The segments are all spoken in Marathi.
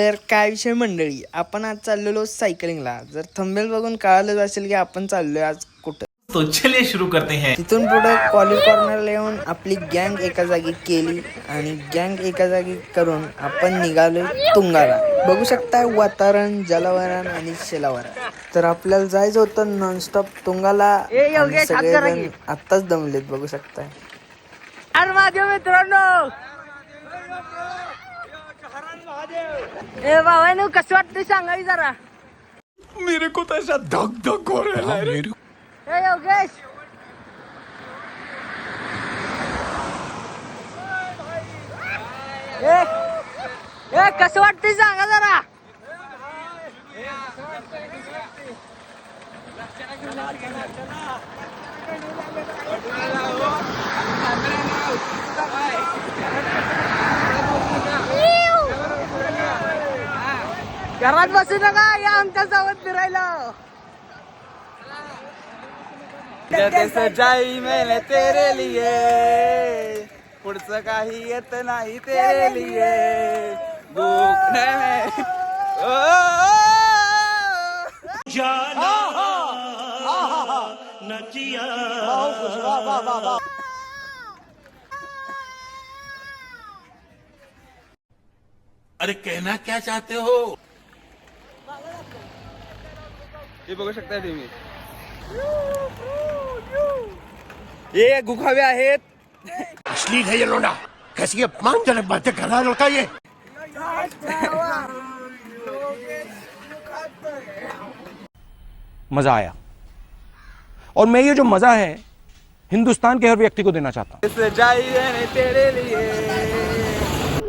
तर काय विषय मंडळी, आपण आज चाललेलो सायकलिंगला. जर थंबनेल बघून कळालंच असेल की आपण चाललोय आज कुठं. तो चलिए शुरू करते हैं. तिथून पुढे कॉलेज कॉर्नरला येऊन आपली गँग एका जागी केली आणि गँग एका जागी करून आपण निघालोय तुंगाला. बघू शकताय वातावरण, जलवरण आणि शेलावरण. तर आपल्याला जायचं होतं नॉनस्टॉप तुंगाला. सगळेजण आत्ताच दमलेत बघू शकताय. माझ्या मित्रांनो, ए बाबा कसं वाटतं सांगावी जरा. मेरे को तो ऐसा धक धक हो रहा है. ए योगेश, ए कसं वाटतंय सांगा जरा. घरात बसू नका, या आमच्या सोबत फिरायला. सजाई मैंने तेरे लिए, पुढचं काही येत नाही तेरे लिए. दुखने में अरे कहना क्या चाहते हो. हे बघू शकता तुम्ही, हे गुखावे आहेत. अश्लील है ये लोना. कैसी अपमानजनक बातें कर रहा है लड़का ये. मजा आया और मैं ये जो मजा है हिंदुस्तान के हर व्यक्ति को देना चाहता हूँ. सजाई मैंने तेरे लिए,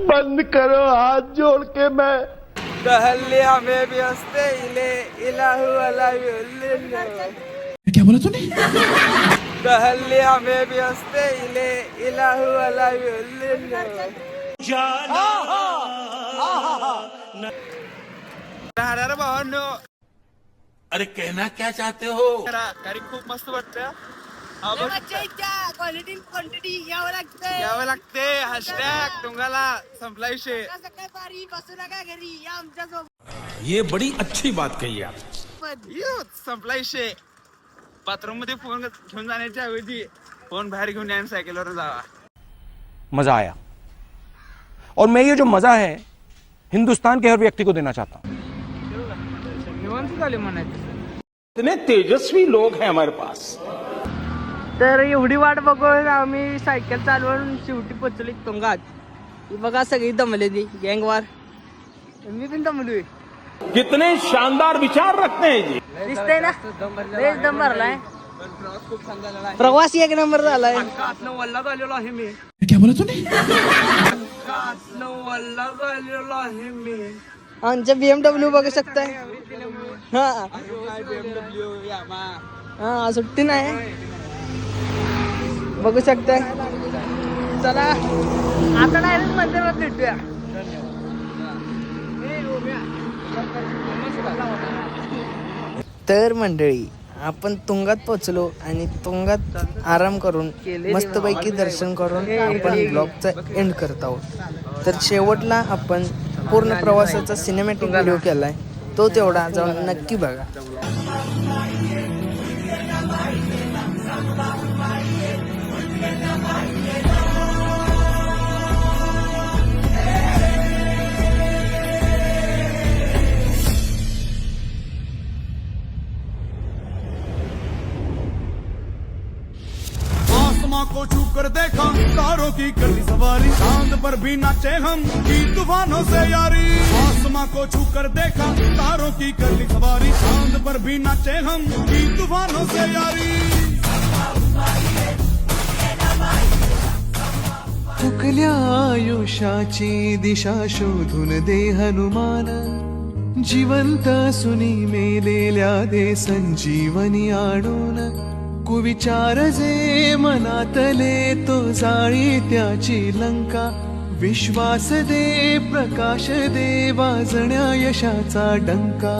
बंद करो हाथ जोड़ के. मैं दहलिया में भी हंसते इले इलाहु अलाहु. क्या बोला तूने. दहलिया में भी हंसते इले इलाहु अलाहु. अरे भावांनो, अरे कहना क्या चाहते हो. गाडी खूप मस्त वाटतं. क्वालिटी क्वांटिटी यावं लागतंय. यावं लागते. हॅशटॅग तुंगाला संपला विषय. सकाळी पारी बसू नका घरी, या आमच्या सोबत. ये बड़ी अच्छी बात कही आप. संपला विषय. बाथरूम मध्ये फोन घेऊन जाण्याच्या ऐवजी फोन बाहेर घेऊन या, सायकलवर जावा. मजा आया और मैं ये जो मजा है हिंदुस्तान के हर व्यक्ति को देना चाहता हूँ. इतने तेजस्वी लोग हैं हमारे पास. तर एवढी वाट बघून आम्ही सायकल चालवून शेवटी पोचली तुंगात. ही बघा सगळी दमलेली गँगवार. मी पण दमलोय. कितने शानदार विचार रखते हैं जी. दिसतंय ना, लयच दम भरलाय. प्रवास एक नंबर झालाय. वल्ला झालेलो आहे मी. क्या बोला तूने. वल्ला झालेलो आहे मी. आमच्या BMW बघू शकताय. हा हा, सुट्टी नाही बघू शकताय. चला आता डायरेक्ट मंदिरात भेटूया. तर मंडळी, आपण तुंगात पोहोचलो आणि तुंगात आराम करून मस्तपैकी दर्शन करून आपण ब्लॉगचा एंड करत आहोत. तर शेवटला आपण पूर्ण प्रवासाचा सिनेमॅटिक व्हिडिओ केलाय, तो तेवढा जाऊन नक्की बघा. आसमां को छू कर देखा, तारों की कर ली सवारी. चांद पर भी नाचे हम, की तूफानों से यारी. आसमां को छू कर देखा, तारों की कर ली सवारी. चांद पर भी नाचे हम, की तूफानों से यारी. चुकल्या आयुष्याची दिशा शोधून दे हनुमान. जिवंत सुनी मेलेल्या दे संजीवनी आणून. कुविचार जे मनातले तो जाळी त्याची लंका. विश्वास दे, प्रकाश दे, वाजण्या यशाचा डंका.